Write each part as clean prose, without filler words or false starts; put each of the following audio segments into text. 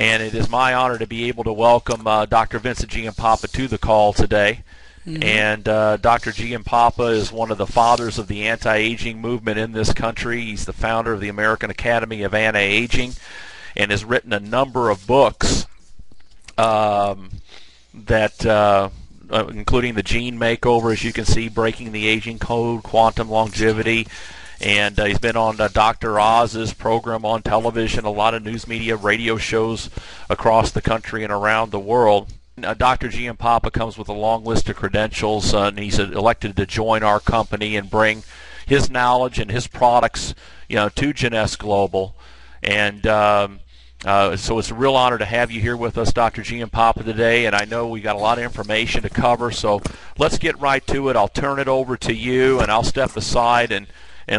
and it is my honor to be able to welcome Dr. Vincent Giampapa to the call today. And Dr. Giampapa is one of the fathers of the anti-aging movement in this country. He's the founder of the American Academy of Anti-Aging and has written a number of books including The Gene Makeover, as you can see, Breaking the Aging Code, Quantum Longevity, and he's been on Dr. Oz's program on television, a lot of news media, radio shows across the country and around the world. Dr. Giampapa comes with a long list of credentials, and he's elected to join our company and bring his knowledge and his products, to Jeunesse Global. And so it's a real honor to have you here with us, Dr. Giampapa, today. And I know we got a lot of information to cover, so let's get right to it. I'll turn it over to you, and I'll step aside and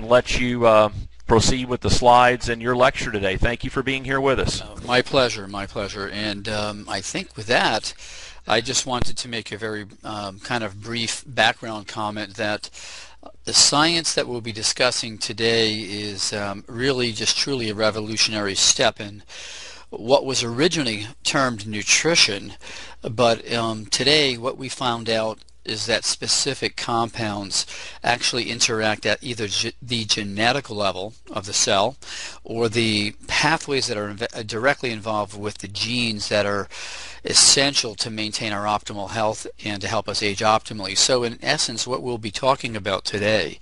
let you proceed with the slides and your lecture today. Thank you for being here with us. My pleasure, my pleasure. And I think with that, I just wanted to make a very kind of brief background comment that the science that we'll be discussing today is really just truly a revolutionary step in what was originally termed nutrition, but today what we found out is that specific compounds actually interact at either the genetic level of the cell or the pathways that are directly involved with the genes that are essential to maintain our optimal health and to help us age optimally. So in essence, what we'll be talking about today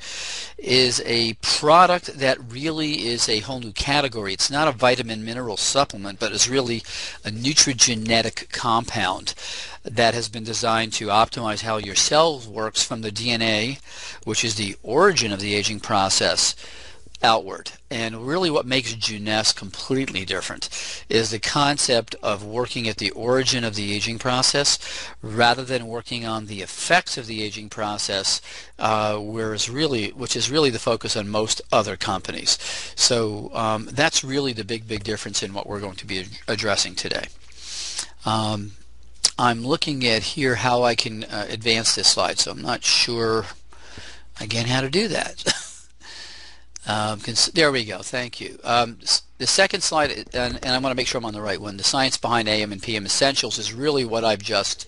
is a product that really is a whole new category. It's not a vitamin mineral supplement, but it's really a nutrigenetic compound that has been designed to optimize how your cells works from the DNA, which is the origin of the aging process, outward. And really what makes Jeunesse completely different is the concept of working at the origin of the aging process rather than working on the effects of the aging process, which is really the focus on most other companies. So that's really the big difference in what we're going to be addressing today. I'm looking at here how I can advance this slide, so I'm not sure again how to do that. There we go. Thank you. The second slide, and I want to make sure I'm on the right one, the science behind AM and PM essentials is really what I've just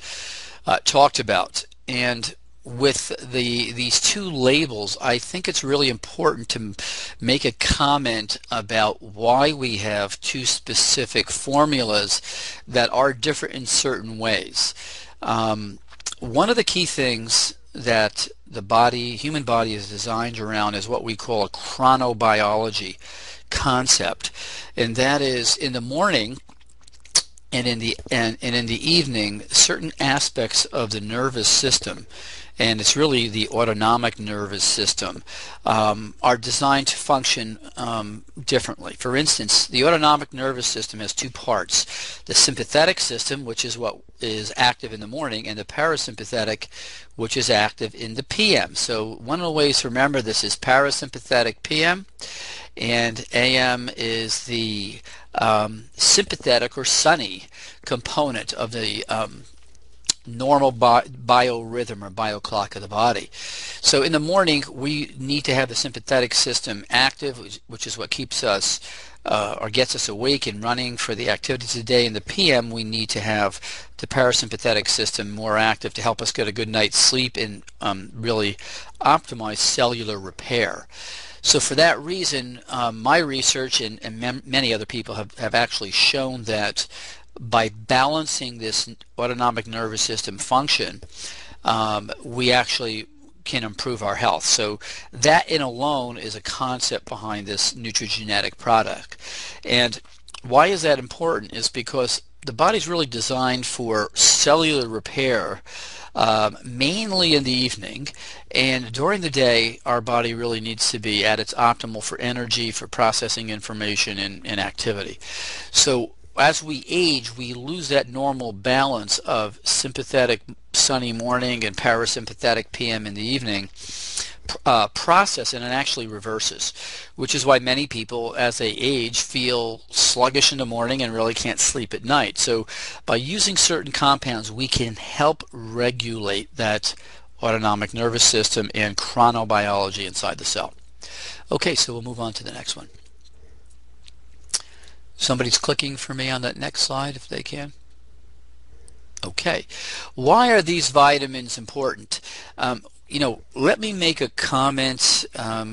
talked about. And with these two labels, I think it's really important to make a comment about why we have two specific formulas that are different in certain ways. One of the key things that the human body is designed around is what we call a chronobiology concept, and that is in the morning and in the evening, certain aspects of the nervous system, and it's really the autonomic nervous system, are designed to function differently. For instance, the autonomic nervous system has two parts: the sympathetic system, which is what is active in the morning, and the parasympathetic, which is active in the PM. So one of the ways to remember this is parasympathetic PM, and AM is the sympathetic or sunny component of the normal biorhythm or bioclock of the body. So in the morning we need to have the sympathetic system active, which is what keeps us or gets us awake and running for the activities of the day. In the PM we need to have the parasympathetic system more active to help us get a good night's sleep and really optimize cellular repair. So for that reason, my research and many other people have actually shown that by balancing this autonomic nervous system function, we actually can improve our health. So that in alone is a concept behind this nutrigenetic product. And why is that important is because the body's really designed for cellular repair, mainly in the evening, and during the day our body really needs to be at its optimal for energy, for processing information and activity. So as we age, we lose that normal balance of sympathetic sunny morning and parasympathetic PM in the evening process, and it actually reverses, which is why many people as they age feel sluggish in the morning and really can't sleep at night. So by using certain compounds we can help regulate that autonomic nervous system and chronobiology inside the cell. Okay, so we'll move on to the next one. Somebody's clicking for me on that next slide if they can. Okay, why are these vitamins important? Let me make a comment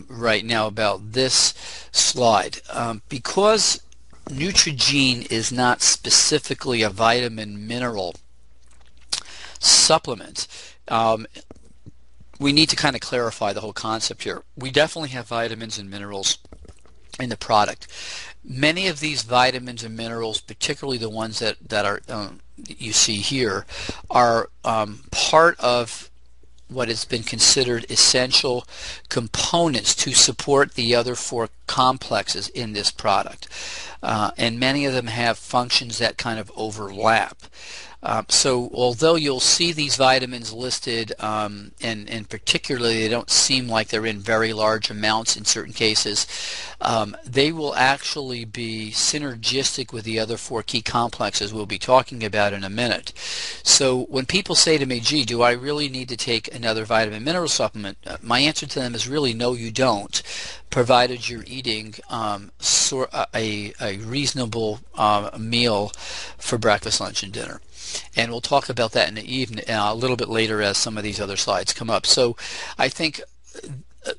right now about this slide. Because Neutrogena is not specifically a vitamin mineral supplement, we need to kind of clarify the whole concept here. We definitely have vitamins and minerals in the product. Many of these vitamins and minerals, particularly the ones that are you see here, are part of what has been considered essential components to support the other four complexes in this product. And many of them have functions that kind of overlap. So although you'll see these vitamins listed, and particularly they don't seem like they're in very large amounts in certain cases, they will actually be synergistic with the other four key complexes we'll be talking about in a minute. So when people say to me, gee, do I really need to take another vitamin mineral supplement? My answer to them is really no, you don't, provided you're eating a reasonable meal for breakfast, lunch, and dinner. And we'll talk about that in the evening a little bit later as some of these other slides come up. So I think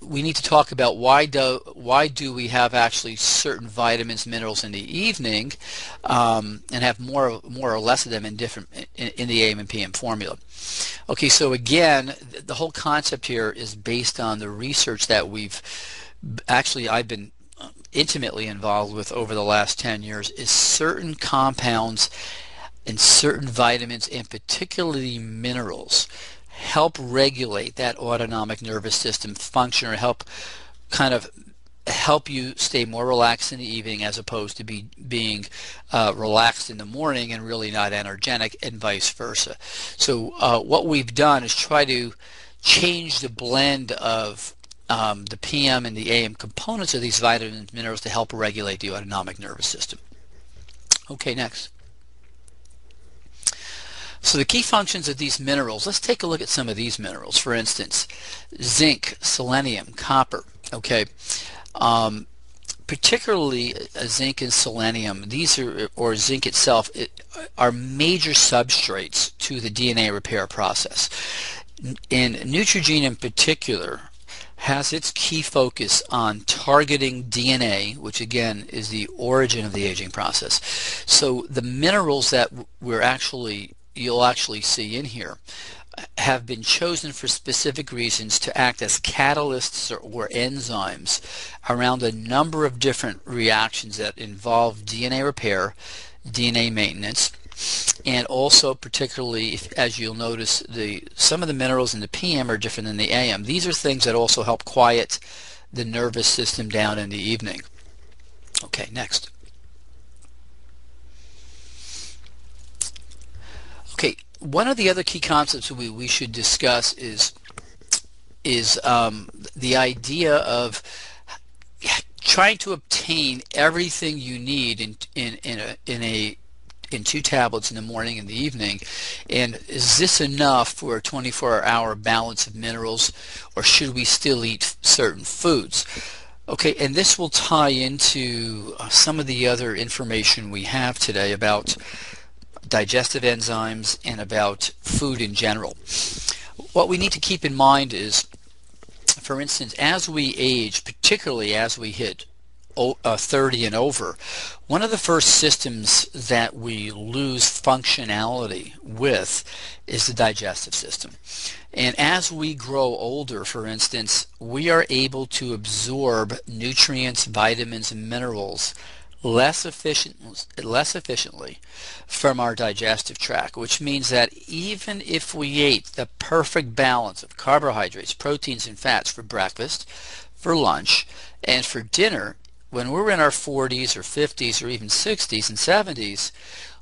we need to talk about why do we have actually certain vitamins, minerals in the evening, and have more or less of them in the AM and PM formula. Okay, so again, the whole concept here is based on the research that I've been intimately involved with over the last 10 years, is certain compounds and certain vitamins, and particularly minerals, help regulate that autonomic nervous system function, or help you stay more relaxed in the evening as opposed to being relaxed in the morning and really not energetic, and vice versa. So what we've done is try to change the blend of the PM and the AM components of these vitamins and minerals to help regulate the autonomic nervous system. Okay, next. So the key functions of these minerals, let's take a look at some of these minerals. For instance, zinc, selenium, copper. Okay, particularly zinc and selenium, or zinc itself, are major substrates to the DNA repair process. And Neutrogena in particular has its key focus on targeting DNA, which again is the origin of the aging process. So the minerals that you'll actually see in here have been chosen for specific reasons to act as catalysts or enzymes around a number of different reactions that involve DNA repair, DNA maintenance, and also particularly, as you'll notice, some of the minerals in the PM are different than the AM. These are things that also help quiet the nervous system down in the evening. Okay, next. Okay, one of the other key concepts we should discuss is the idea of trying to obtain everything you need in 2 tablets in the morning and the evening. And is this enough for a 24-hour balance of minerals, or should we still eat certain foods? Okay, and this will tie into some of the other information we have today about digestive enzymes and about food in general. What we need to keep in mind is, for instance, as we age, particularly as we hit 30 and over, one of the first systems that we lose functionality with is the digestive system. And as we grow older, for instance, we are able to absorb nutrients, vitamins, and minerals less efficiently from our digestive tract, which means that even if we ate the perfect balance of carbohydrates, proteins, and fats for breakfast, for lunch, and for dinner, when we're in our 40s or 50s or even 60s and 70s,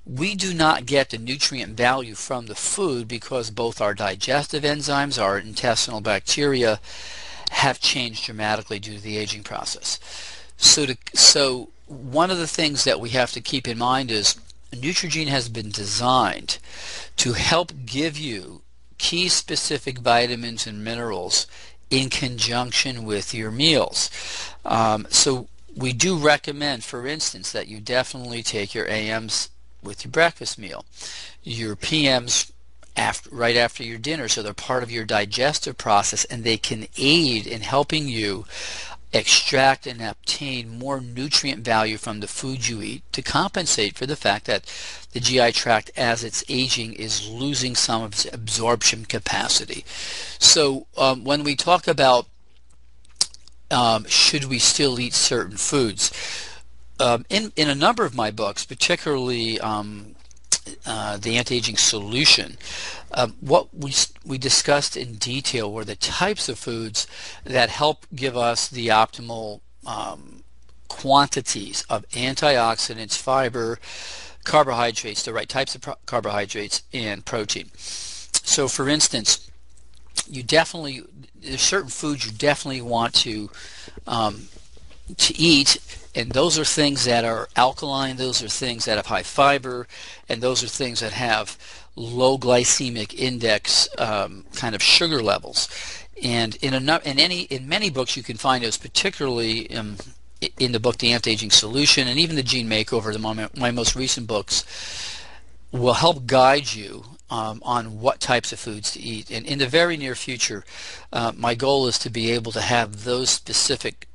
we do not get the nutrient value from the food because both our digestive enzymes, our intestinal bacteria, have changed dramatically due to the aging process. So one of the things that we have to keep in mind is Neutrogena has been designed to help give you key specific vitamins and minerals in conjunction with your meals. So we do recommend, for instance, that you definitely take your AMs with your breakfast meal, your PMs right after your dinner, so they're part of your digestive process, and they can aid in helping you extract and obtain more nutrient value from the food you eat to compensate for the fact that the GI tract, as it's aging, is losing some of its absorption capacity. So when we talk about should we still eat certain foods, in a number of my books, particularly the Anti-Aging Solution, what we discussed in detail were the types of foods that help give us the optimal quantities of antioxidants, fiber, carbohydrates, the right types of carbohydrates, and protein. So for instance, there's certain foods you definitely want to eat, and those are things that are alkaline, those are things that have high fiber, and those are things that have low glycemic index kind of sugar levels. And in many books you can find those, particularly in the book The Anti-Aging Solution, and even the Gene Makeover, my most recent books, will help guide you on what types of foods to eat. And in the very near future, my goal is to be able to have those specific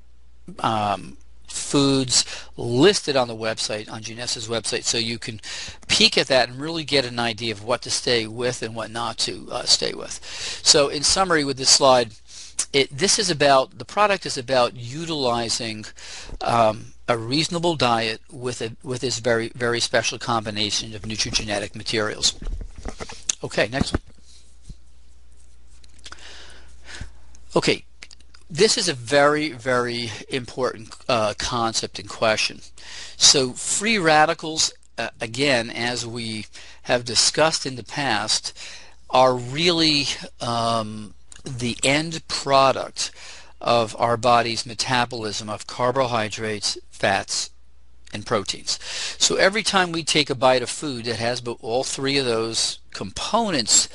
foods listed on the website, on Gianessa's website, so you can peek at that and really get an idea of what to stay with and what not to stay with. So in summary with this slide, the product is about utilizing a reasonable diet with this very, very special combination of nutrigenetic materials. Okay, next one. Okay, this is a very, very important concept in question. So free radicals, again, as we have discussed in the past, are really the end product of our body's metabolism of carbohydrates, fats, and proteins. So every time we take a bite of food that has all three of those components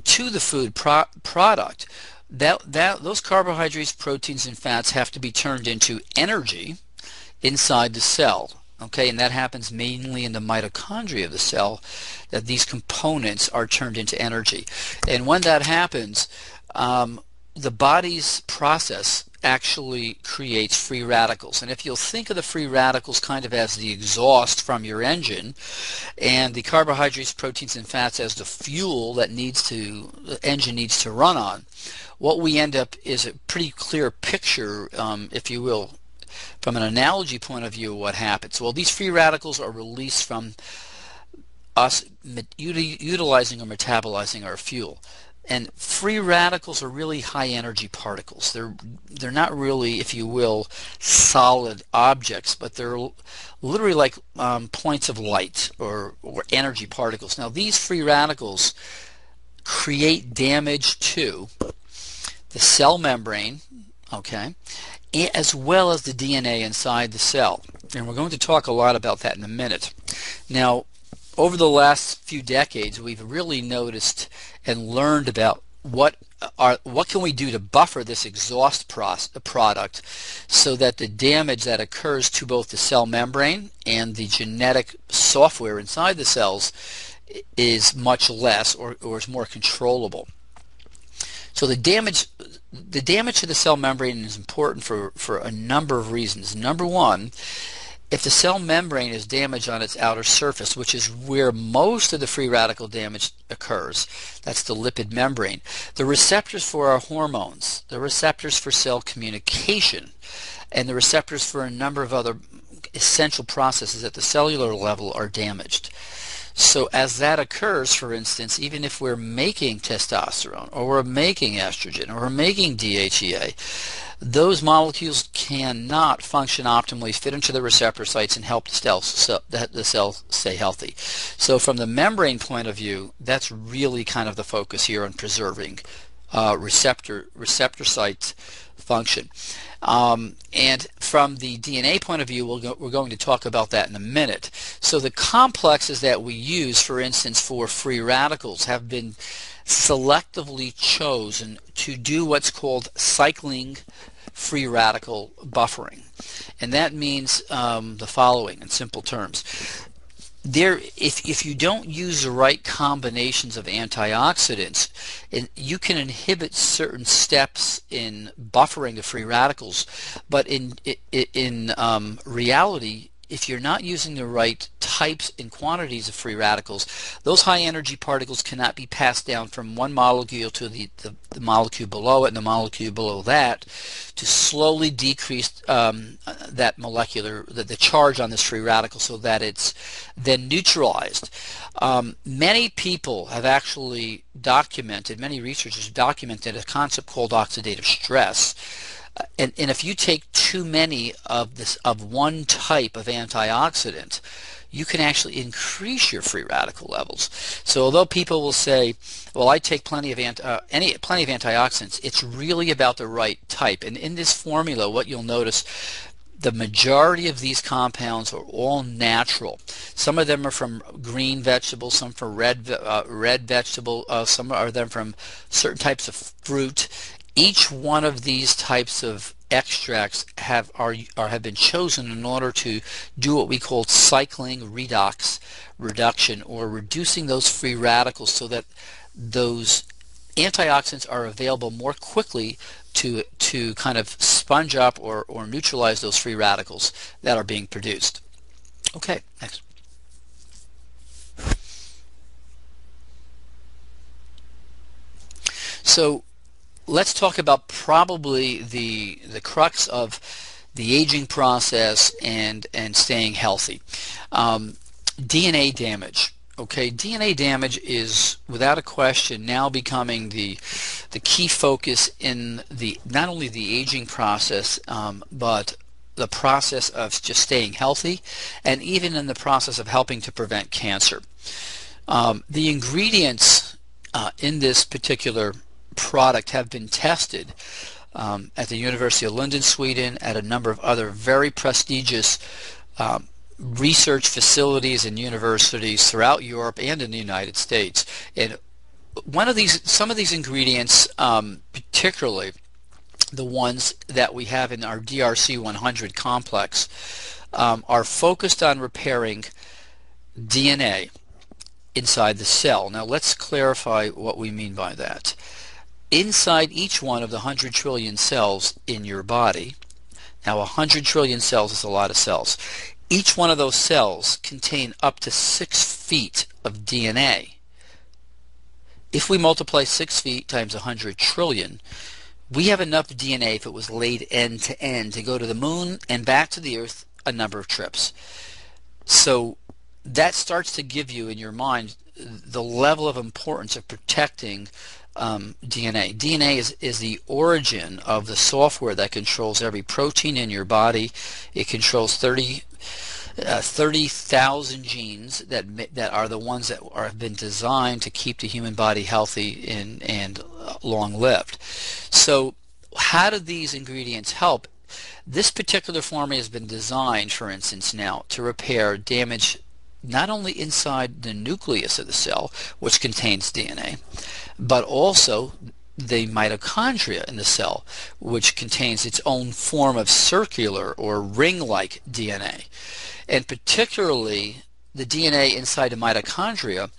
to the food product, those carbohydrates, proteins, and fats have to be turned into energy inside the cell. Okay, and that happens mainly in the mitochondria of the cell, that these components are turned into energy. And when that happens, the body's process actually creates free radicals. And if you'll think of the free radicals kind of as the exhaust from your engine, and the carbohydrates, proteins, and fats as the fuel that the engine needs to run on, what we end up is a pretty clear picture, if you will, from an analogy point of view, what happens. Well, these free radicals are released from us utilizing or metabolizing our fuel. And free radicals are really high energy particles. They're not really, if you will, solid objects, but they're literally like points of light or energy particles. Now these free radicals create damage to the cell membrane, okay, as well as the DNA inside the cell. And we're going to talk a lot about that in a minute. Now, over the last few decades, we've really noticed and learned about what can we do to buffer this exhaust product so that the damage that occurs to both the cell membrane and the genetic software inside the cells is much less or is more controllable. So the damage to the cell membrane is important for a number of reasons. Number one, if the cell membrane is damaged on its outer surface, which is where most of the free radical damage occurs, that's the lipid membrane, the receptors for our hormones, the receptors for cell communication, and the receptors for a number of other essential processes at the cellular level are damaged. So as that occurs, for instance, even if we're making testosterone, or we're making estrogen, or we're making DHEA, those molecules cannot function optimally, fit into the receptor sites, and help the cell stay healthy. So from the membrane point of view, that's really kind of the focus here on preserving receptor site function. And from the DNA point of view, we're going to talk about that in a minute. So the complexes that we use, for instance, for free radicals have been selectively chosen to do what's called cycling free radical buffering. And that means the following in simple terms. If you don't use the right combinations of antioxidants, you can inhibit certain steps in buffering the free radicals, but in reality, if you're not using the right types and quantities of free radicals, those high energy particles cannot be passed down from one molecule to the molecule below it and the molecule below that to slowly decrease the charge on this free radical so that it's then neutralized. Many people have actually documented, many researchers have documented a concept called oxidative stress. And if you take too many of one type of antioxidant, you can actually increase your free radical levels. So although people will say, well, I take plenty of antioxidants, it's really about the right type. And in this formula, what you'll notice, the majority of these compounds are all natural. Some of them are from green vegetables, some from red vegetable, some are them from certain types of fruit. Each one of these types of extracts have been chosen in order to do what we call cycling redox reduction, or reducing those free radicals so that those antioxidants are available more quickly to kind of sponge up or neutralize those free radicals that are being produced. Okay, next. So let's talk about probably the crux of the aging process and staying healthy. DNA damage. Okay, DNA damage is without a question now becoming the key focus in not only the aging process, but the process of just staying healthy, and even in the process of helping to prevent cancer. The ingredients in this particular product have been tested at the University of Lund in Sweden, at a number of other very prestigious research facilities and universities throughout Europe and in the United States. And some of these ingredients, particularly the ones that we have in our DRC 100 complex, are focused on repairing DNA inside the cell. Now let's clarify what we mean by that. Inside each one of the 100 trillion cells in your body, now 100 trillion cells is a lot of cells, each one of those cells contain up to 6 feet of DNA. If we multiply 6 feet times 100 trillion, we have enough DNA, if it was laid end to end, to go to the moon and back to the earth a number of trips. So that starts to give you in your mind the level of importance of protecting DNA. DNA is the origin of the software that controls every protein in your body. It controls 30,000 genes that are the ones that have been designed to keep the human body healthy and long-lived. So how do these ingredients help? This particular formula has been designed, for instance, now to repair damage not only inside the nucleus of the cell, which contains DNA, but also the mitochondria in the cell, which contains its own form of circular or ring-like DNA. And particularly the DNA inside the mitochondria,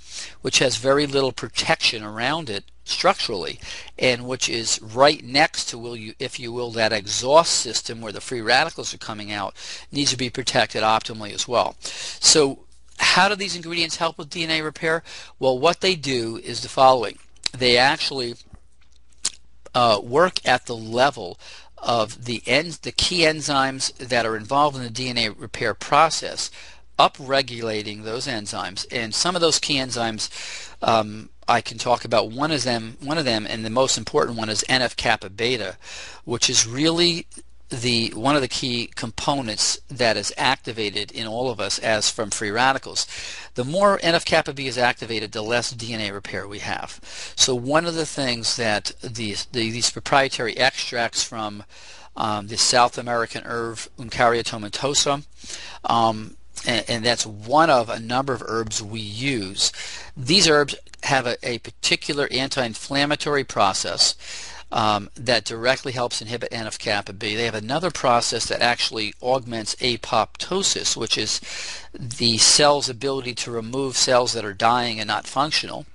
which has very little protection around it structurally, and which is right next to, if you will, that exhaust system where the free radicals are coming out, needs to be protected optimally as well. So how do these ingredients help with DNA repair? Well, what they do is the following. They actually work at the level of the key enzymes that are involved in the DNA repair process, upregulating those enzymes. And some of those key enzymes I can talk about. One of them, and the most important one, is NF-kappa beta, which is really one of the key components that is activated in all of us as from free radicals. The more NF-kappa B is activated, the less DNA repair we have. So one of the things that these proprietary extracts from the South American herb Uncaria tomentosa, and that's one of a number of herbs we use. These herbs have a particular anti-inflammatory process. that directly helps inhibit NF-kappa B. They have another process that actually augments apoptosis, which is the cell's ability to remove cells that are dying and not functional.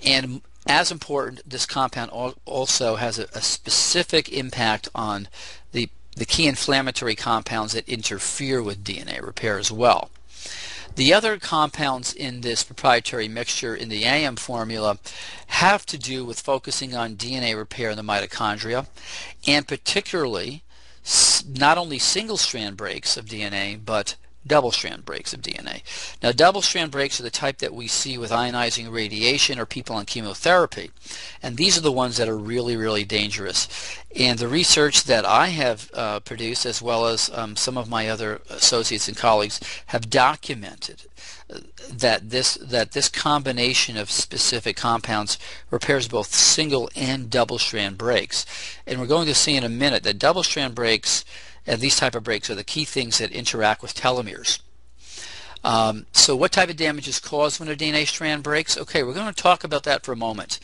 And as important, this compound also has a specific impact on the key inflammatory compounds that interfere with DNA repair as well. The other compounds in this proprietary mixture in the AM formula have to do with focusing on DNA repair in the mitochondria, and particularly not only single-strand breaks of DNA, but double-strand breaks of DNA. Now, double-strand breaks are the type that we see with ionizing radiation or people on chemotherapy, and these are the ones that are really, really dangerous. And the research that I have produced, as well as some of my other associates and colleagues, have documented that this combination of specific compounds repairs both single and double-strand breaks. And we're going to see in a minute that double-strand breaks and these type of breaks are the key things that interact with telomeres. So what type of damage is caused when a DNA strand breaks? Okay, we're going to talk about that for a moment.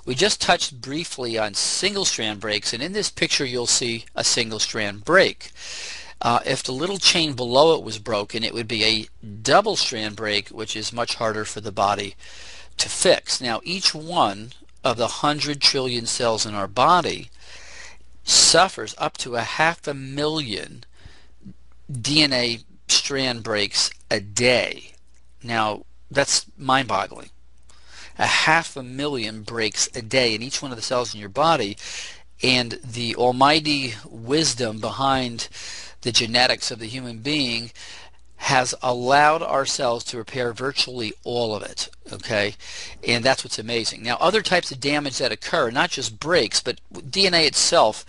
We just touched briefly on single strand breaks, and in this picture you'll see a single strand break. If the little chain below it was broken, it would be a double strand break, which is much harder for the body to fix. Now, each one of the 100 trillion cells in our body suffers up to 500,000 DNA strand breaks a day. Now, that's mind-boggling. 500,000 breaks a day in each one of the cells in your body, and the almighty wisdom behind the genetics of the human being has allowed our cells to repair virtually all of it, okay? And that's what's amazing. Now, other types of damage that occur, not just breaks, but DNA itself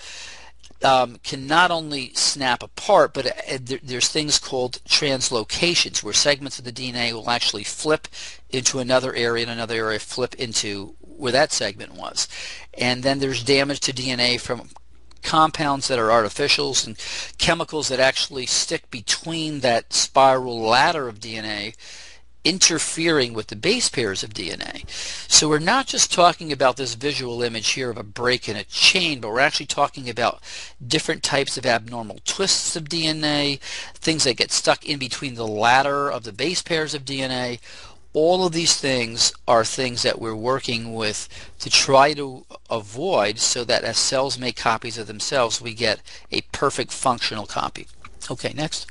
can not only snap apart, but there's things called translocations, where segments of the DNA will actually flip into another area, and another area flip into where that segment was. And then there's damage to DNA from compounds that are artificials and chemicals that actually stick between that spiral ladder of DNA, interfering with the base pairs of DNA. So we're not just talking about this visual image here of a break in a chain, but we're actually talking about different types of abnormal twists of DNA, things that get stuck in between the ladder of the base pairs of DNA. All of these things are things that we're working with to try to avoid, so that as cells make copies of themselves, we get a perfect functional copy. Okay, next.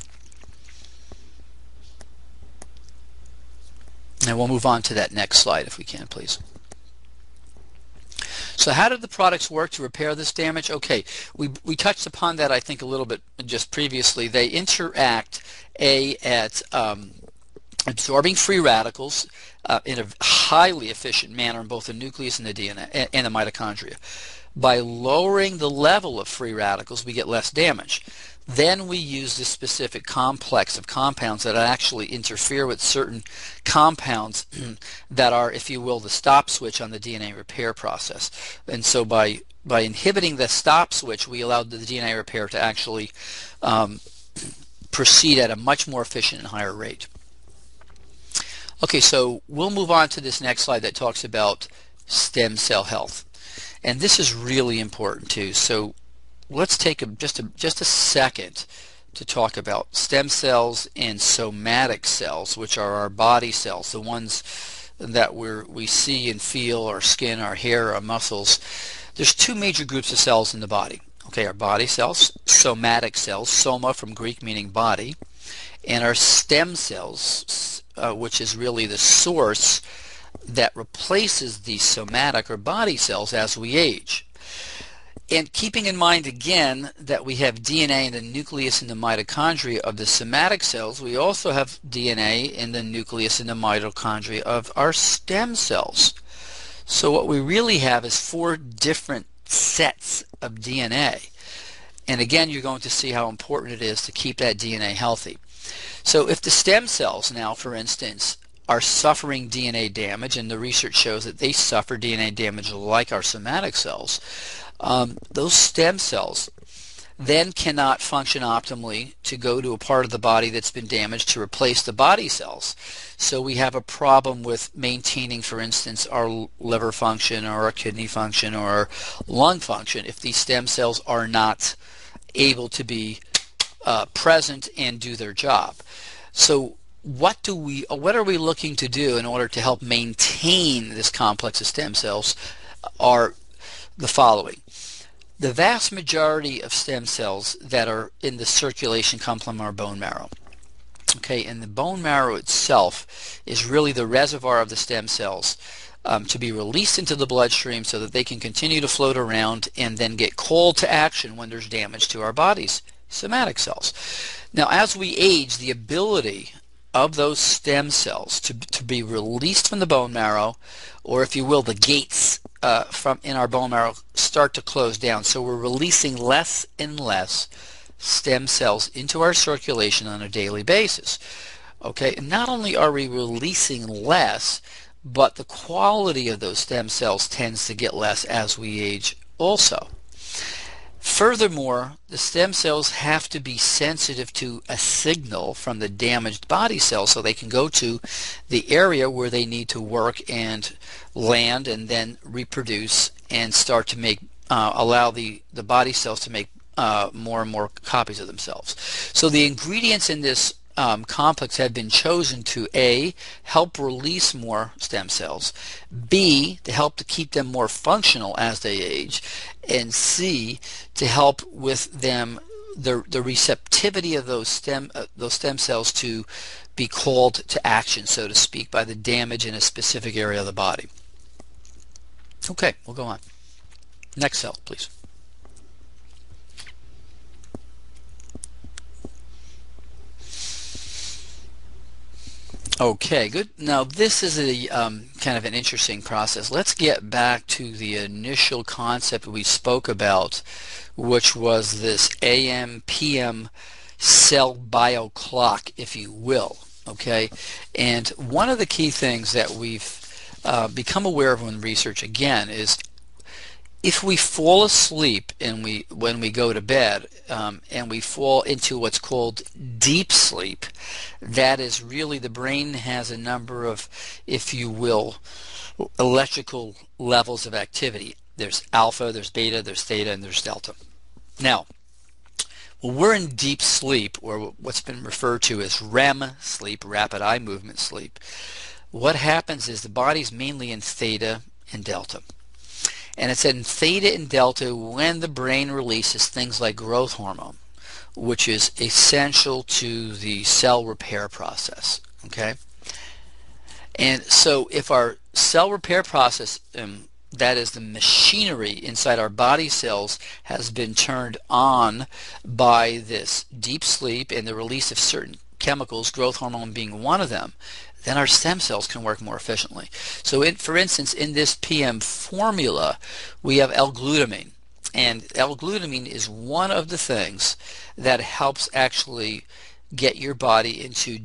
And we'll move on to that next slide if we can, please. So how do the products work to repair this damage? Okay, we touched upon that, I think, a little bit just previously. They interact at absorbing free radicals in a highly efficient manner in both the nucleus and the DNA and the mitochondria. By lowering the level of free radicals, we get less damage. Then we use this specific complex of compounds that actually interfere with certain compounds that are, if you will, the stop switch on the DNA repair process. And so by inhibiting the stop switch, we allow the DNA repair to actually proceed at a much more efficient and higher rate. Okay, so we'll move on to this next slide that talks about stem cell health. And this is really important too. So let's take just a second to talk about stem cells and somatic cells, which are our body cells, the ones that we see and feel, our skin, our hair, our muscles. There's two major groups of cells in the body. Okay, our body cells, somatic cells, soma from Greek meaning body, and our stem cells, which is really the source that replaces the somatic or body cells as we age. And keeping in mind again that we have DNA in the nucleus and the mitochondria of the somatic cells, we also have DNA in the nucleus and the mitochondria of our stem cells. So what we really have is 4 different sets of DNA. And again, you're going to see how important it is to keep that DNA healthy. So if the stem cells now, for instance, are suffering DNA damage, and the research shows that they suffer DNA damage like our somatic cells, those stem cells, then cannot function optimally to go to a part of the body that's been damaged to replace the body cells. So we have a problem with maintaining, for instance, our liver function or our kidney function or our lung function if these stem cells are not able to be present and do their job. So what are we looking to do in order to help maintain this complex of stem cells are the following. The vast majority of stem cells that are in the circulation come from our bone marrow. Okay, and the bone marrow itself is really the reservoir of the stem cells to be released into the bloodstream so that they can continue to float around and then get called to action when there's damage to our body's somatic cells. Now, as we age, the ability of those stem cells to be released from the bone marrow, or if you will, the gates from in our bone marrow start to close down. So we're releasing less and less stem cells into our circulation on a daily basis. Okay, and not only are we releasing less, but the quality of those stem cells tends to get less as we age also. Furthermore, the stem cells have to be sensitive to a signal from the damaged body cells so they can go to the area where they need to work and land and then reproduce and start to make allow the body cells to make more and more copies of themselves. So the ingredients in this complex have been chosen to A, help release more stem cells, B, to help to keep them more functional as they age, and C, to help with them the receptivity of those stem cells to be called to action, so to speak, by the damage in a specific area of the body. Okay, we'll go on. Next cell, please. Okay, good. Now this is a kind of an interesting process. Let's get back to the initial concept we spoke about, which was this AM/PM cell bio clock, if you will. Okay, and one of the key things that we've become aware of in research again is if we fall asleep and when we go to bed and we fall into what's called deep sleep, that is really the brain has a number of, if you will, electrical levels of activity. There's alpha, there's beta, there's theta, and there's delta. Now, when we're in deep sleep, or what's been referred to as REM sleep, rapid eye movement sleep, what happens is the body's mainly in theta and delta. And it's in theta and delta when the brain releases things like growth hormone, which is essential to the cell repair process. Okay? And so if our cell repair process, that is the machinery inside our body cells, has been turned on by this deep sleep and the release of certain chemicals, growth hormone being one of them, then our stem cells can work more efficiently. So for instance, in this PM formula, we have L-glutamine. And L-glutamine is one of the things that helps actually get your body into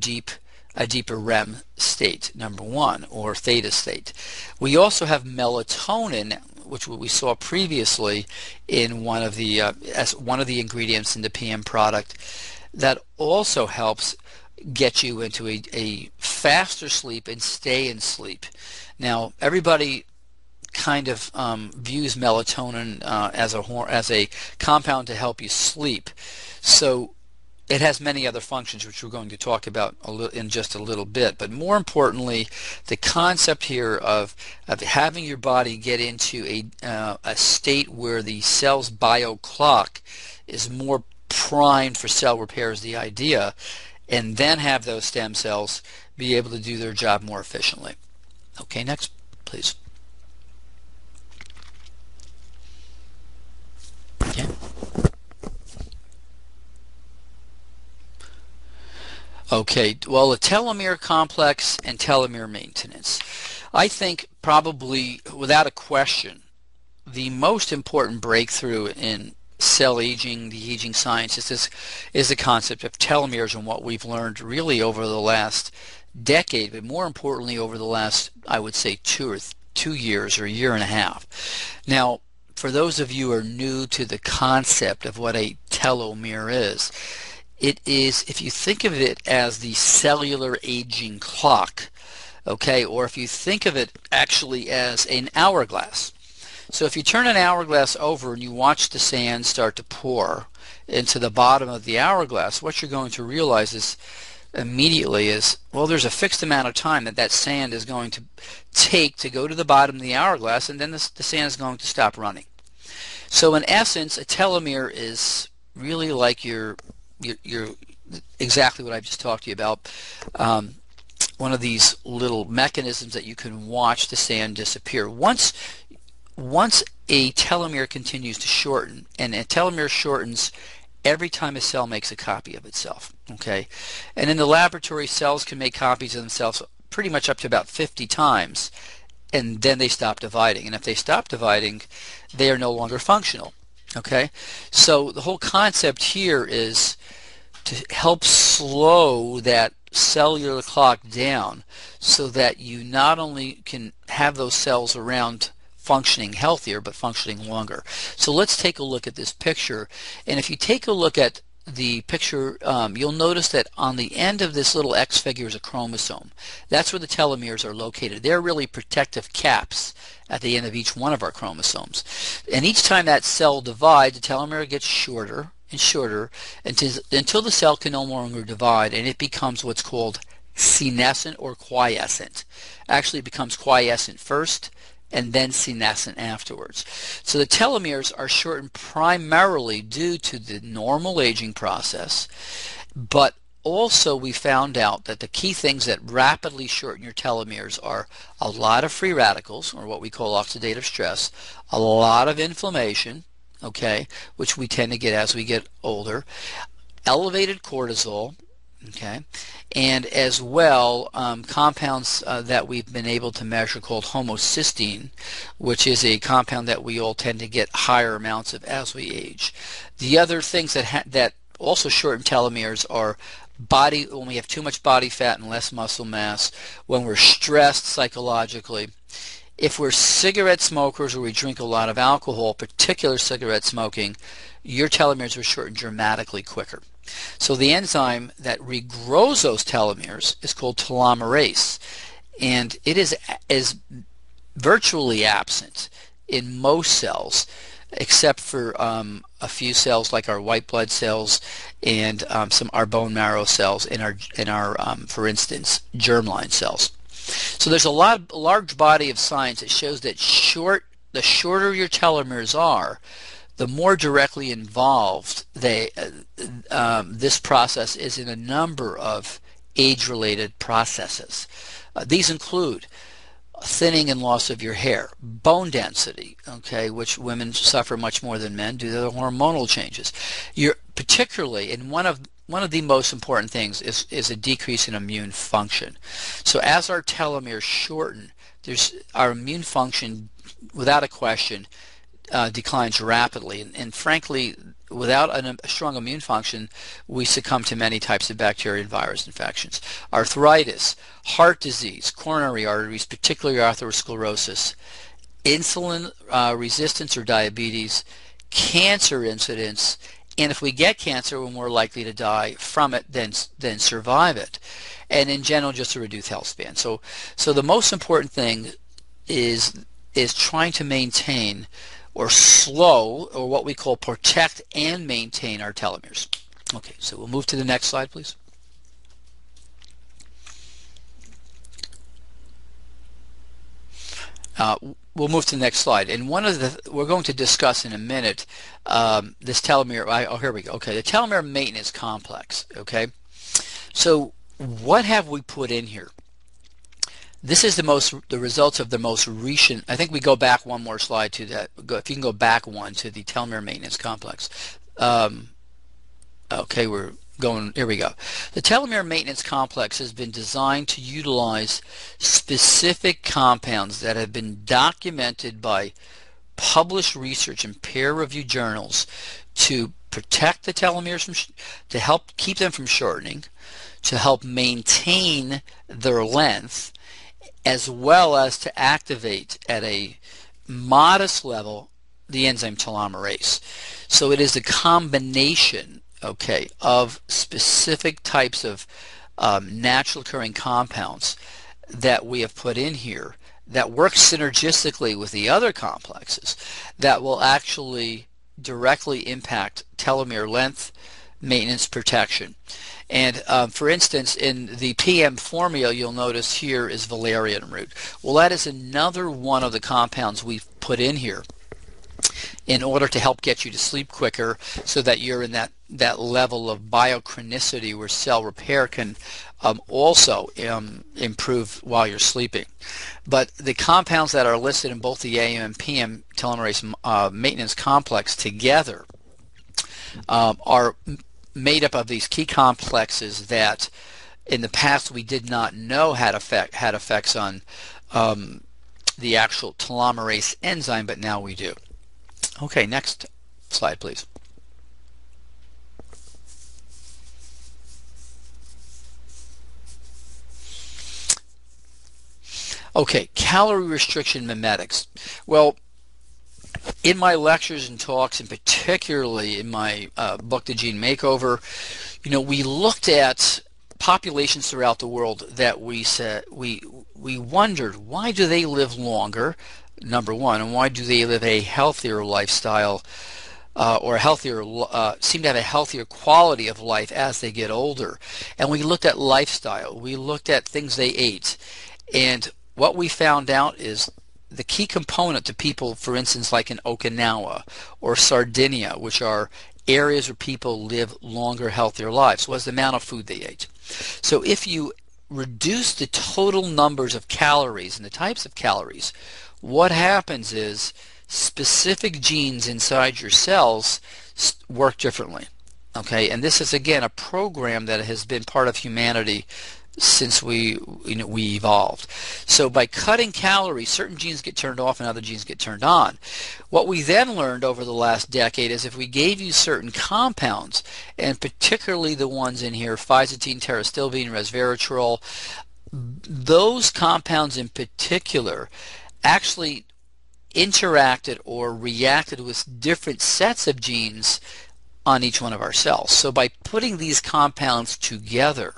a deeper REM state, number one, or theta state. We also have melatonin, which we saw previously in one of the as one of the ingredients in the PM product, that also helps get you into a faster sleep and stay in sleep. Now, everybody kind of views melatonin as a compound to help you sleep. So it has many other functions, which we're going to talk about in just a little bit. But more importantly, the concept here of having your body get into a state where the cell's bio clock is more primed for cell repair is the idea, and then have those stem cells be able to do their job more efficiently. Okay, next, please. Okay. Okay, well, the telomere complex and telomere maintenance. I think probably, without a question, the most important breakthrough in cell aging, the aging science, is the concept of telomeres and what we've learned really over the last decade, but more importantly over the last, I would say, 2 years or a year and a half. Now, for those of you who are new to the concept of what a telomere is. It is, if you think of it as the cellular aging clock, okay, or if you think of it actually as an hourglass. So if you turn an hourglass over and you watch the sand start to pour into the bottom of the hourglass, what you're going to realize is immediately is, well, there's a fixed amount of time that that sand is going to take to go to the bottom of the hourglass, and then the sand is going to stop running. So in essence, a telomere is really like your exactly what I've just talked to you about. One of these little mechanisms that you can watch the sand disappear. Once a telomere continues to shorten, and a telomere shortens every time a cell makes a copy of itself, okay? And in the laboratory, cells can make copies of themselves pretty much up to about 50 times, and then they stop dividing. And if they stop dividing, they are no longer functional, okay? So the whole concept here is to help slow that cellular clock down so that you not only can have those cells around functioning healthier, but functioning longer. So let's take a look at this picture. And if you take a look at the picture, you'll notice that on the end of this little X figure is a chromosome. That's where the telomeres are located. They're really protective caps at the end of each one of our chromosomes. And each time that cell divides, the telomere gets shorter and shorter until the cell can no longer divide, and it becomes what's called senescent or quiescent. Actually, it becomes quiescent first, and then senescent afterwards. So the telomeres are shortened primarily due to the normal aging process, but also we found out that the key things that rapidly shorten your telomeres are a lot of free radicals, or what we call oxidative stress, a lot of inflammation, okay, which we tend to get as we get older, elevated cortisol, okay, and as well compounds that we've been able to measure called homocysteine, which is a compound that we all tend to get higher amounts of as we age. The other things that also shorten telomeres are when we have too much body fat and less muscle mass, when we're stressed psychologically, if we're cigarette smokers or we drink a lot of alcohol, particular cigarette smoking, your telomeres are shortened dramatically quicker. So the enzyme that regrows those telomeres is called telomerase, and it is virtually absent in most cells, except for a few cells like our white blood cells and our bone marrow cells and our for instance, germline cells. So there's a large body of science that shows that the shorter your telomeres are, the more directly involved this process is in a number of age-related processes. These include thinning and loss of your hair, bone density, okay, which women suffer much more than men due to the hormonal changes. Particularly, and one of the most important things is a decrease in immune function. So as our telomeres shorten, our immune function, without a question, declines rapidly, and frankly, without a strong immune function, we succumb to many types of bacteria and virus infections. Arthritis, heart disease, coronary arteries, particularly atherosclerosis, insulin resistance or diabetes, cancer incidence, and if we get cancer, we're more likely to die from it than survive it, and in general, just a reduced health span. So the most important thing is trying to maintain or slow, or what we call protect and maintain our telomeres. Okay, so we'll move to the next slide, please. We'll move to the next slide, and we're going to discuss in a minute this telomere. Oh, here we go. Okay, the telomere maintenance complex. Okay, so what have we put in here? This is the results of the most recent. I think we go back one more slide to that. If you can go back one to the telomere maintenance complex. Okay, we're going. Here we go. The telomere maintenance complex has been designed to utilize specific compounds that have been documented by published research in peer-reviewed journals to protect the telomeres, to help keep them from shortening, to help maintain their length, as well as to activate at a modest level the enzyme telomerase. So it is a combination, okay, of specific types of natural occurring compounds that we have put in here that work synergistically with the other complexes that will actually directly impact telomere length, maintenance, protection. And for instance, in the PM formula, you'll notice here is valerian root. Well, that is another one of the compounds we've put in here in order to help get you to sleep quicker, so that you're in that level of biochronicity where cell repair can also improve while you're sleeping. But the compounds that are listed in both the AM and PM telomerase maintenance complex together are made up of these key complexes that in the past we did not know had effects on the actual telomerase enzyme, but now we do. Okay, next slide, please. Okay, calorie restriction mimetics. Well, in my lectures and talks, and particularly in my book, The Gene Makeover, we looked at populations throughout the world that we wondered, why do they live longer, number one, and why do they live a healthier lifestyle, or seem to have a healthier quality of life as they get older. And we looked at lifestyle, we looked at things they ate, and what we found out is the key component to people, for instance, like in Okinawa or Sardinia, which are areas where people live longer, healthier lives, was the amount of food they ate. So if you reduce the total numbers of calories and the types of calories, what happens is specific genes inside your cells work differently. Okay, and this is again a program that has been part of humanity since we evolved. So by cutting calories, certain genes get turned off and other genes get turned on. What we then learned over the last decade is if we gave you certain compounds, and particularly the ones in here, phyzitine, terastilbene, resveratrol, those compounds in particular actually interacted or reacted with different sets of genes on each one of our cells. So by putting these compounds together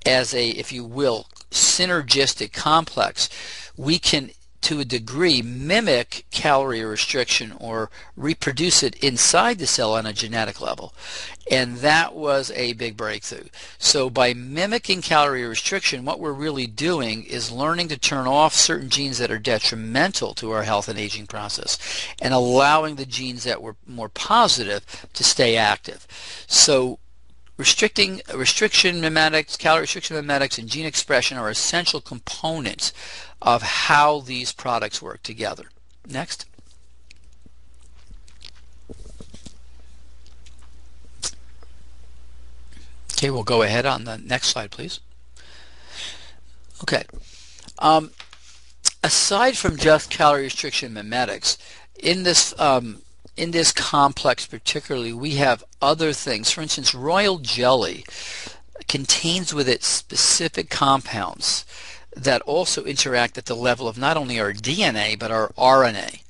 as a, if you will, synergistic complex, we can, to a degree, mimic calorie restriction or reproduce it inside the cell on a genetic level. And that was a big breakthrough. So by mimicking calorie restriction, what we're really doing is learning to turn off certain genes that are detrimental to our health and aging process and allowing the genes that were more positive to stay active. So calorie restriction mimetics, and gene expression are essential components of how these products work together. Next. Okay, we'll go ahead on the next slide, please. Okay. Aside from just calorie restriction mimetics, in this complex particularly, we have other things. For instance, royal jelly contains with it specific compounds that also interact at the level of not only our DNA but our RNA.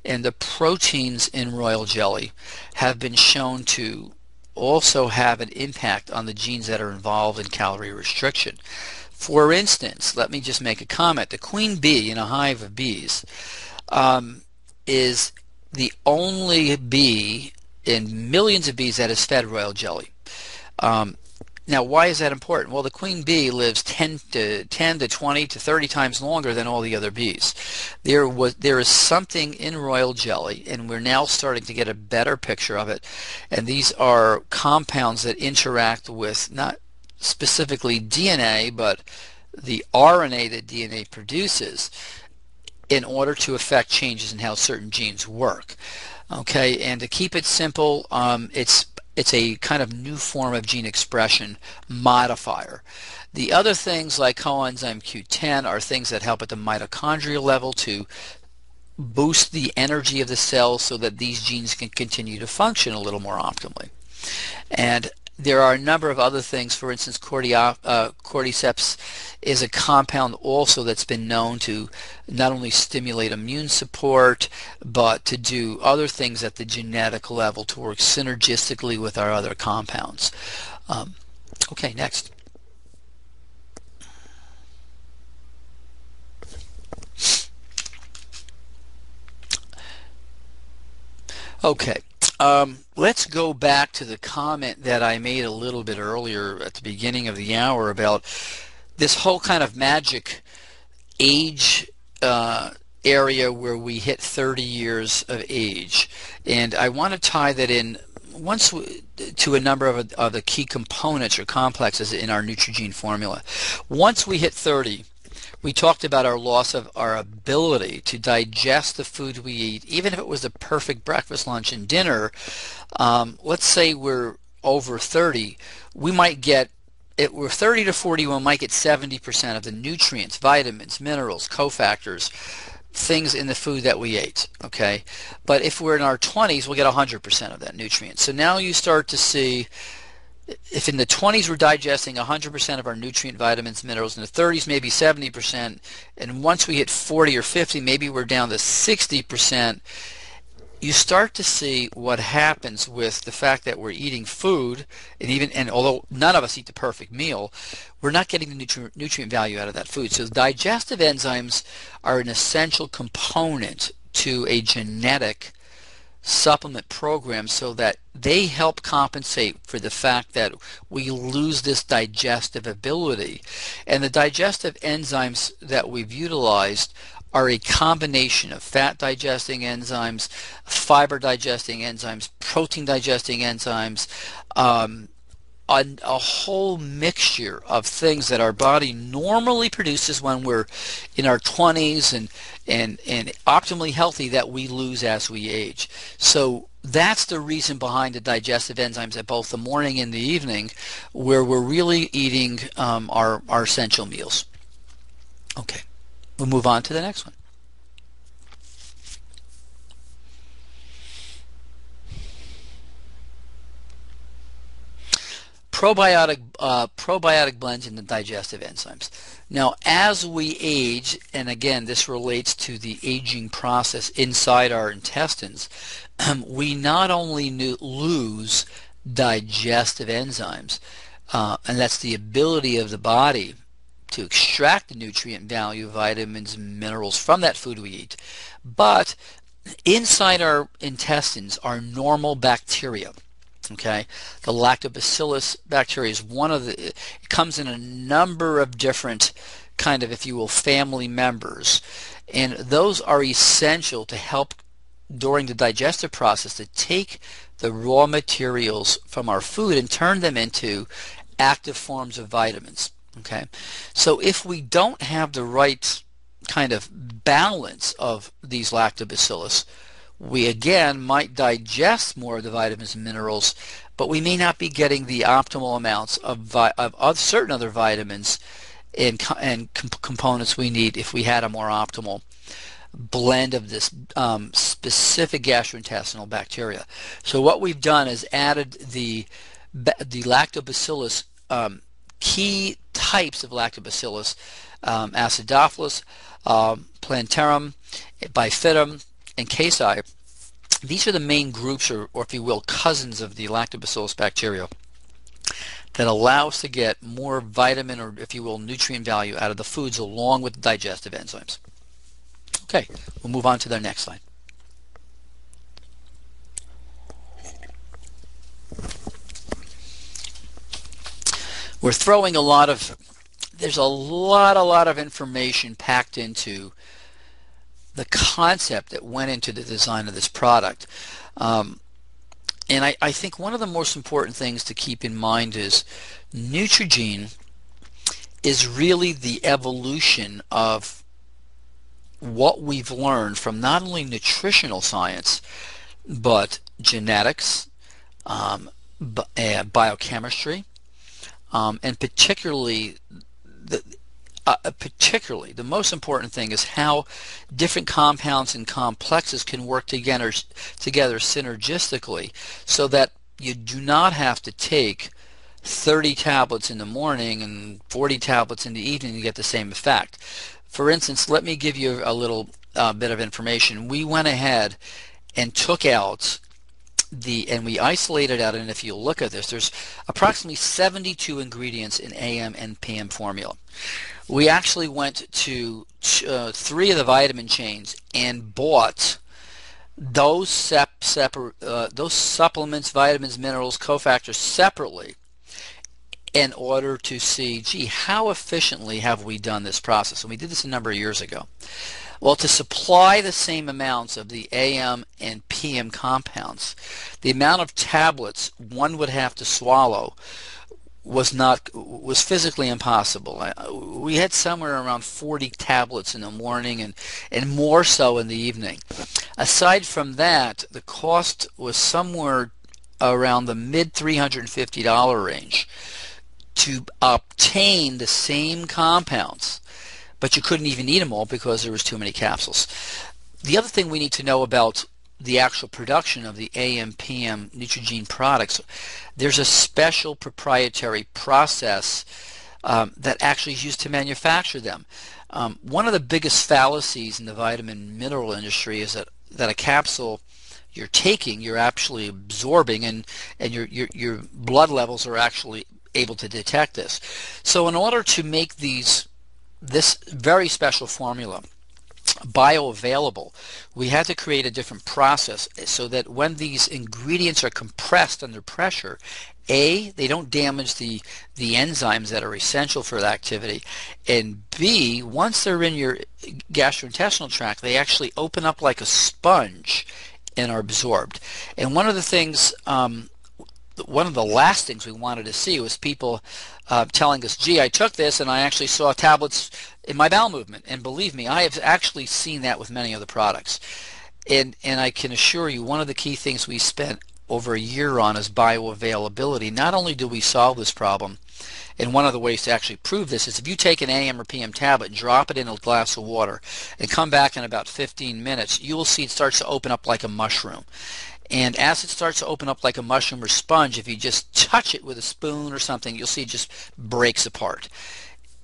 And the proteins in royal jelly have been shown to also have an impact on the genes that are involved in calorie restriction. For instance, let me just make a comment. The queen bee in a hive of bees is the only bee in millions of bees that is fed royal jelly. Now, why is that important? Well, the queen bee lives 10 to 20 to 30 times longer than all the other bees. There is something in royal jelly, and we're now starting to get a better picture of it. And these are compounds that interact with not specifically DNA, but the RNA that DNA produces in order to affect changes in how certain genes work. Okay, and to keep it simple, it's a kind of new form of gene expression modifier. The other things like coenzyme Q10 are things that help at the mitochondrial level to boost the energy of the cells so that these genes can continue to function a little more optimally. And There are a number of other things. For instance, cordyceps is a compound also that's been known to not only stimulate immune support, but to do other things at the genetic level to work synergistically with our other compounds. Okay, next. Okay, let's go back to the comment that I made a little bit earlier at the beginning of the hour about this whole kind of magic age area where we hit 30 years of age. And I want to tie that in to a number of the key components or complexes in our Neutrogene formula. Once we hit 30, we talked about our loss of our ability to digest the food we eat, even if it was the perfect breakfast, lunch, and dinner. Let's say we're over 30, we might get, if we're 30 to 40, we might get 70% of the nutrients, vitamins, minerals, cofactors, things in the food that we ate, okay? But if we're in our 20s, we'll get 100% of that nutrient. So now you start to see, if in the 20s we're digesting 100% of our nutrient, vitamins, minerals, in the 30s maybe 70%, and once we hit 40 or 50, maybe we're down to 60%, you start to see what happens with the fact that we're eating food, and although none of us eat the perfect meal, we're not getting the nutrient value out of that food. So digestive enzymes are an essential component to a genetic supplement program, so that they help compensate for the fact that we lose this digestive ability. And the digestive enzymes that we've utilized are a combination of fat digesting enzymes, fiber digesting enzymes, protein digesting enzymes, a whole mixture of things that our body normally produces when we're in our 20s and optimally healthy, that we lose as we age. So that's the reason behind the digestive enzymes at both the morning and the evening, where we're really eating our essential meals. Okay, we'll move on to the next one. Probiotic blends in the digestive enzymes. Now, as we age, and again, this relates to the aging process inside our intestines, we not only lose digestive enzymes, and that's the ability of the body to extract the nutrient value, vitamins, and minerals from that food we eat, but inside our intestines are normal bacteria. Okay, the lactobacillus bacteria is one of the, it comes in a number of different kind of, if you will, family members, and those are essential to help during the digestive process to take the raw materials from our food and turn them into active forms of vitamins. Okay, so if we don't have the right kind of balance of these lactobacillus, we again might digest more of the vitamins and minerals, but we may not be getting the optimal amounts of certain other vitamins and components we need if we had a more optimal blend of this specific gastrointestinal bacteria. So what we've done is added the lactobacillus, key types of lactobacillus, acidophilus, plantarum, bifidum, and casei. These are the main groups, or if you will, cousins of the lactobacillus bacteria, that allow us to get more vitamin, or if you will, nutrient value out of the foods along with the digestive enzymes. Okay, we'll move on to the next slide. We're throwing there's a lot of information packed into the concept that went into the design of this product. And I think one of the most important things to keep in mind is Neutrogene is really the evolution of what we've learned from not only nutritional science, but genetics, biochemistry, and particularly the most important thing is how different compounds and complexes can work together synergistically, so that you do not have to take 30 tablets in the morning and 40 tablets in the evening to get the same effect. For instance, let me give you a little bit of information. We went ahead and took out and we isolated out, and if you look at this, there's approximately 72 ingredients in AM and PM formula. We actually went to 3 of the vitamin chains and bought those supplements, vitamins, minerals, cofactors separately in order to see, gee, how efficiently have we done this process? And we did this a number of years ago. Well, to supply the same amounts of the AM and PM compounds, the amount of tablets one would have to swallow was physically impossible. We had somewhere around 40 tablets in the morning and more so in the evening. Aside from that, the cost was somewhere around the mid $350 range to obtain the same compounds, but you couldn't even eat them all because there was too many capsules. The other thing we need to know about the actual production of the AM/PM Neutrogena products, there's a special proprietary process that actually is used to manufacture them. One of the biggest fallacies in the vitamin mineral industry is that a capsule you're taking, you're actually absorbing, and your blood levels are actually able to detect this. So in order to make this very special formula bioavailable, we had to create a different process so that when these ingredients are compressed under pressure, A, they don't damage the enzymes that are essential for the activity, and B, once they're in your gastrointestinal tract, they actually open up like a sponge and are absorbed. And one of the last things we wanted to see was people telling us, gee, I took this and I actually saw tablets in my bowel movement. And believe me, I have actually seen that with many of the products. And I can assure you, one of the key things we spent over a year on is bioavailability. Not only do we solve this problem, and one of the ways to actually prove this is if you take an AM or PM tablet and drop it in a glass of water and come back in about 15 minutes, you will see it starts to open up like a mushroom. And as it starts to open up like a mushroom or sponge, if you just touch it with a spoon or something, you'll see it just breaks apart.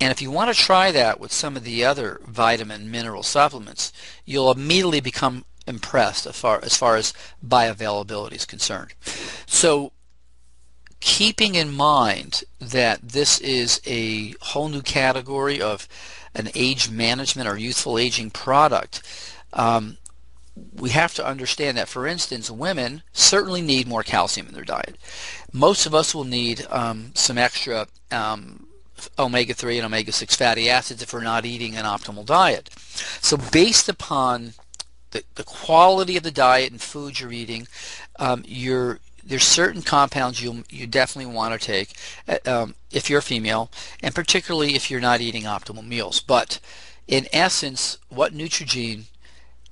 And if you want to try that with some of the other vitamin mineral supplements, you'll immediately become impressed as far as bioavailability is concerned. So keeping in mind that this is a whole new category of an age management or youthful aging product, we have to understand that, for instance, women certainly need more calcium in their diet. Most of us will need some extra omega-3 and omega-6 fatty acids if we're not eating an optimal diet. So based upon the quality of the diet and food you're eating, there's certain compounds you definitely want to take if you're a female, and particularly if you're not eating optimal meals. But in essence, what Neutrogena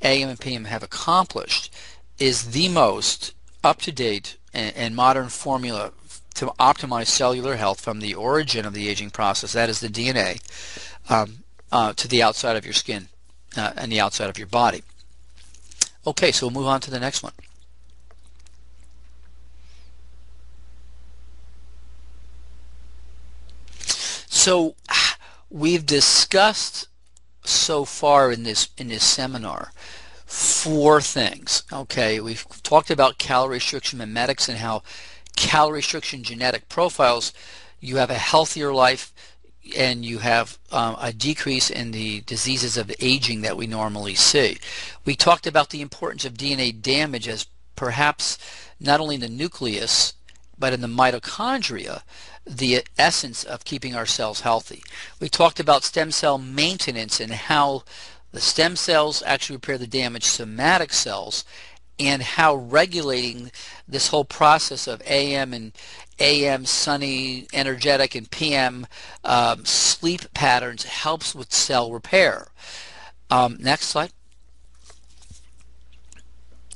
AM and PM have accomplished is the most up-to-date and modern formula to optimize cellular health from the origin of the aging process, that is the DNA, to the outside of your skin and the outside of your body. Okay, so we'll move on to the next one. So we've discussed so far in this seminar 4 things. Okay, we've talked about calorie restriction mimetics and how calorie restriction genetic profiles, you have a healthier life and you have a decrease in the diseases of aging that we normally see. We talked about the importance of DNA damage as perhaps not only in the nucleus but in the mitochondria, the essence of keeping our cells healthy. We talked about stem cell maintenance and how the stem cells actually repair the damaged somatic cells, and how regulating this whole process of AM sunny, energetic, and PM sleep patterns helps with cell repair. Next slide.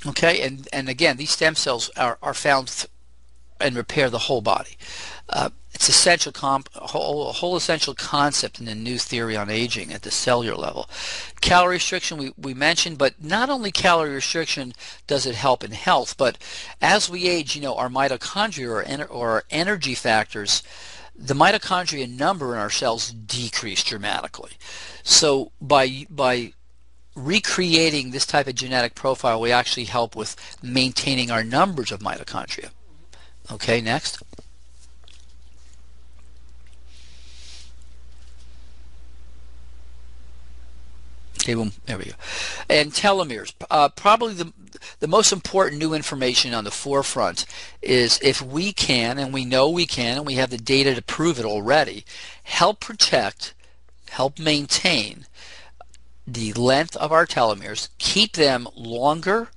Okay, and again, these stem cells are found and repair the whole body. It's a whole essential concept in the new theory on aging at the cellular level. Calorie restriction we mentioned, but not only calorie restriction does it help in health, but as we age, our mitochondria or our energy factors, the mitochondria number in our cells decrease dramatically. So by recreating this type of genetic profile, we actually help with maintaining our numbers of mitochondria. Okay, next. Okay, well, there we go. And telomeres. Probably the most important new information on the forefront is if we can, and we know we can, and we have the data to prove it already, help protect, help maintain the length of our telomeres, keep them longer,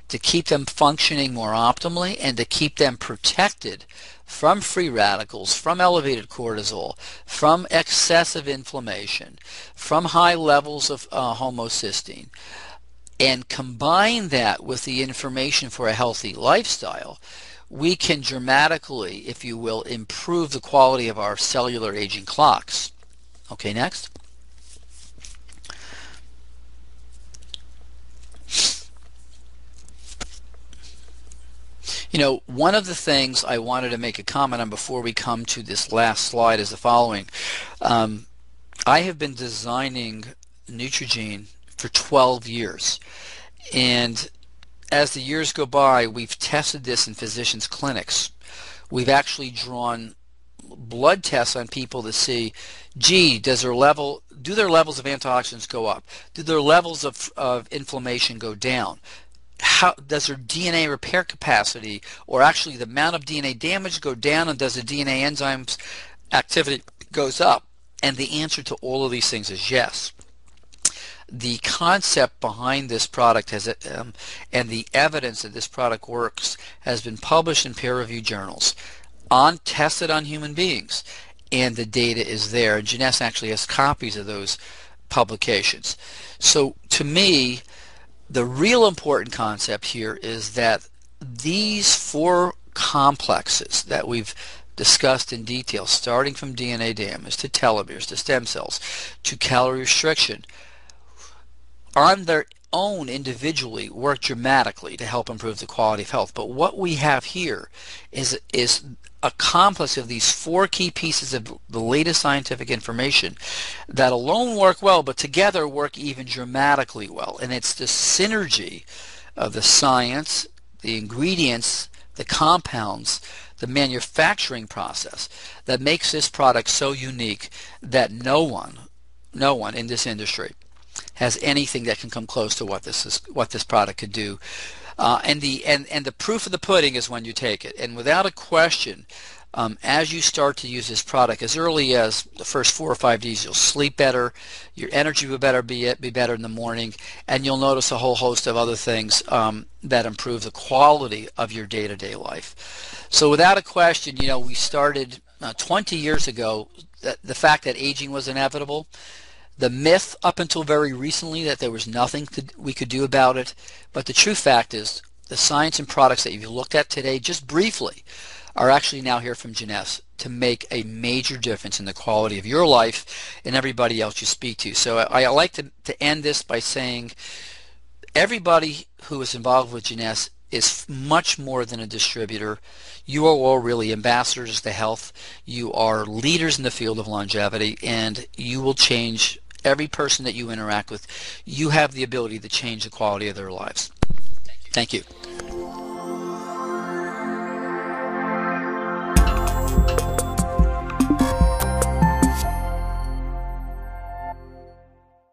to keep them functioning more optimally, and to keep them protected from free radicals, from elevated cortisol, from excessive inflammation, from high levels of homocysteine, and combine that with the information for a healthy lifestyle, we can dramatically, if you will, improve the quality of our cellular aging clocks. Okay, next. One of the things I wanted to make a comment on before we come to this last slide is the following. I have been designing Neutrogene for 12 years, and as the years go by, we've tested this in physicians' clinics. We've actually drawn blood tests on people to see, gee, do their levels of antioxidants go up? Do their levels of inflammation go down? How does their DNA repair capacity, or actually the amount of DNA damage, go down, and does the DNA enzymes activity goes up? And the answer to all of these things is yes. The concept behind this product and the evidence that this product works has been published in peer-reviewed journals, tested on human beings, and the data is there. And Jeunesse actually has copies of those publications. So to me, the real important concept here is that these four complexes that we've discussed in detail, starting from DNA damage to telomeres to stem cells to calorie restriction, on their own individually work dramatically to help improve the quality of health. But what we have here is a complex of these four key pieces of the latest scientific information that alone work well, but together work even dramatically well. And it's the synergy of the science, the ingredients, the compounds, the manufacturing process that makes this product so unique that no one in this industry has anything that can come close to what this product could do. And the proof of the pudding is when you take it. And without a question, as you start to use this product, as early as the first 4 or 5 days, you'll sleep better, your energy will be better in the morning, and you'll notice a whole host of other things that improve the quality of your day-to-day life. So without a question, we started 20 years ago, the fact that aging was inevitable. The myth up until very recently that there was nothing we could do about it, but the true fact is the science and products that you've looked at today, just briefly, are actually now here from Jeunesse to make a major difference in the quality of your life and everybody else you speak to. So I like to end this by saying everybody who is involved with Jeunesse is much more than a distributor. You are all really ambassadors to health. You are leaders in the field of longevity, and you will change every person that you interact with. You have the ability to change the quality of their lives. Thank you.